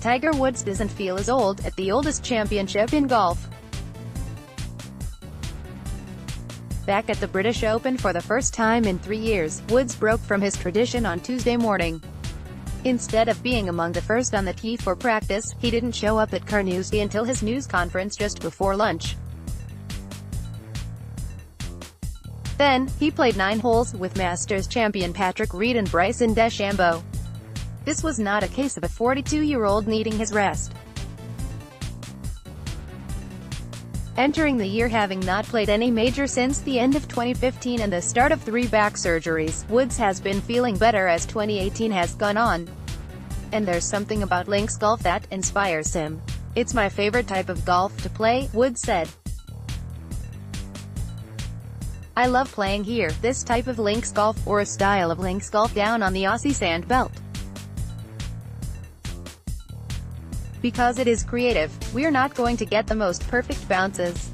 Tiger Woods doesn't feel as old at the oldest championship in golf. Back at the British Open for the first time in 3 years, Woods broke from his tradition on Tuesday morning. Instead of being among the first on the tee for practice, he didn't show up at Carnoustie until his news conference just before lunch. Then, he played 9 holes with Masters champion Patrick Reed and Bryson DeChambeau. This was not a case of a 42-year-old needing his rest. Entering the year having not played any major since the end of 2015 and the start of 3 back surgeries, Woods has been feeling better as 2018 has gone on. And there's something about links golf that inspires him. "It's my favorite type of golf to play," Woods said. "I love playing here, this type of links golf, or a style of links golf down on the Aussie sand belt. Because it is creative, we're not going to get the most perfect bounces.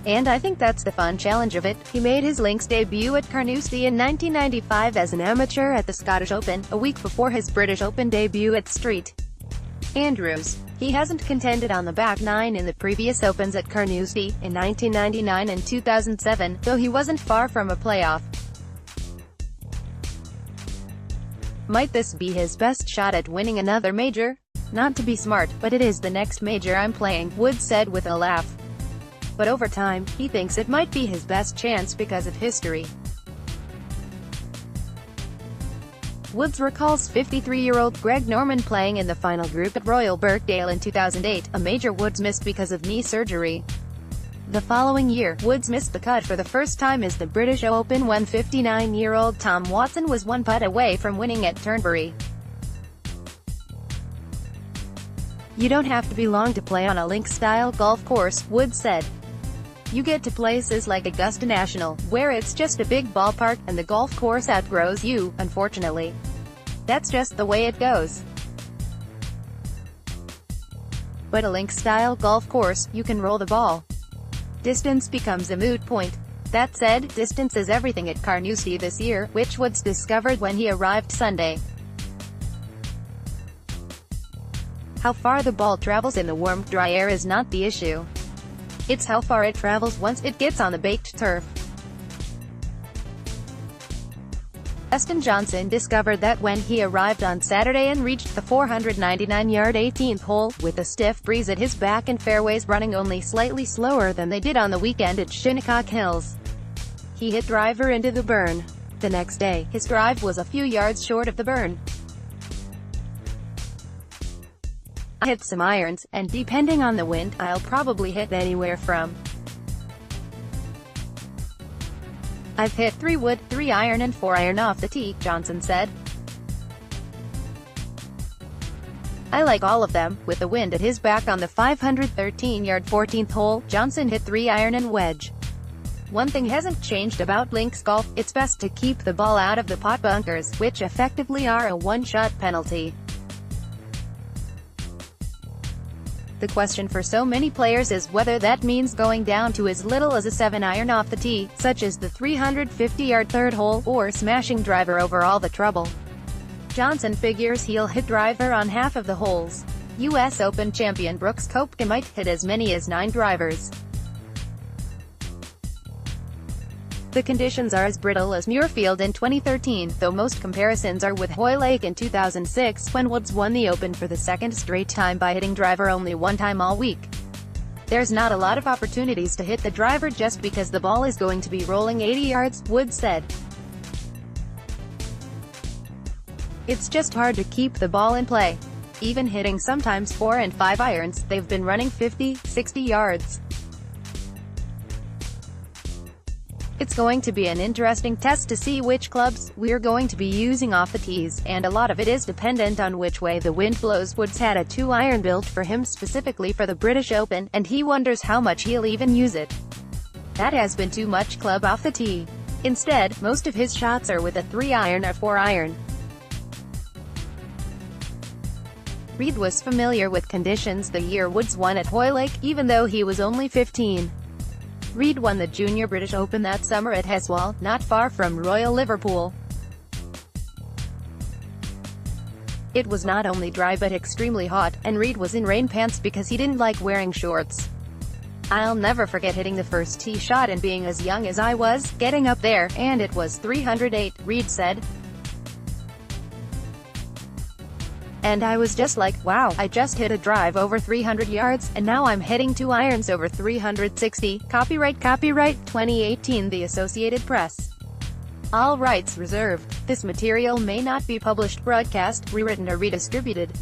And I think that's the fun challenge of it." He made his links debut at Carnoustie in 1995 as an amateur at the Scottish Open, a week before his British Open debut at St Andrews. He hasn't contended on the back 9 in the previous Opens at Carnoustie, in 1999 and 2007, though he wasn't far from a playoff. "Might this be his best shot at winning another major? Not to be smart, but it is the next major I'm playing," Woods said with a laugh. But over time, he thinks it might be his best chance because of history. Woods recalls 53-year-old Greg Norman playing in the final group at Royal Birkdale in 2008, a major Woods missed because of knee surgery. The following year, Woods missed the cut for the first time as the British Open when 59-year-old Tom Watson was 1 putt away from winning at Turnberry. "You don't have to be long to play on a links-style golf course," Woods said. "You get to places like Augusta National, where it's just a big ballpark, and the golf course outgrows you, unfortunately. That's just the way it goes. But a links-style golf course, you can roll the ball. Distance becomes a moot point." That said, distance is everything at Carnoustie this year, which Woods discovered when he arrived Sunday. How far the ball travels in the warm, dry air is not the issue. It's how far it travels once it gets on the baked turf. Dustin Johnson discovered that when he arrived on Saturday and reached the 499-yard 18th hole, with a stiff breeze at his back and fairways running only slightly slower than they did on the weekend at Shinnecock Hills. He hit driver into the burn. The next day, his drive was a few yards short of the burn. "I hit some irons, and depending on the wind, I'll probably hit anywhere from I've hit 3 wood, 3 iron and 4 iron off the tee," Johnson said. "I like all of them." With the wind at his back on the 513-yard 14th hole, Johnson hit 3 iron and wedge. "One thing hasn't changed about links golf, it's best to keep the ball out of the pot bunkers, which effectively are a one-shot penalty. The question for so many players is whether that means going down to as little as a 7-iron off the tee, such as the 350-yard 3rd hole, or smashing driver over all the trouble. Johnson figures he'll hit driver on half of the holes. U.S. Open champion Brooks Koepka might hit as many as 9 drivers. The conditions are as brittle as Muirfield in 2013, though most comparisons are with Hoylake in 2006, when Woods won the Open for the 2nd straight time by hitting driver only 1 time all week. "There's not a lot of opportunities to hit the driver just because the ball is going to be rolling 80 yards, Woods said. "It's just hard to keep the ball in play. Even hitting sometimes 4 and 5 irons, they've been running 50, 60 yards. It's going to be an interesting test to see which clubs we're going to be using off the tees, and a lot of it is dependent on which way the wind blows." Woods had a 2-iron built for him specifically for the British Open, and he wonders how much he'll even use it. That has been too much club off the tee. Instead, most of his shots are with a 3-iron or 4-iron. Reed was familiar with conditions the year Woods won at Hoylake, even though he was only 15. Reed won the Junior British Open that summer at Heswall, not far from Royal Liverpool. It was not only dry but extremely hot, and Reed was in rain pants because he didn't like wearing shorts. I'll never forget hitting the first tee shot and being as young as I was, getting up there, and it was 308, Reed said. And I was just like, wow, I just hit a drive over 300 yards, and now I'm hitting 2 irons over 360. Copyright 2018 The Associated Press. All rights reserved. This material may not be published, broadcast, rewritten or redistributed.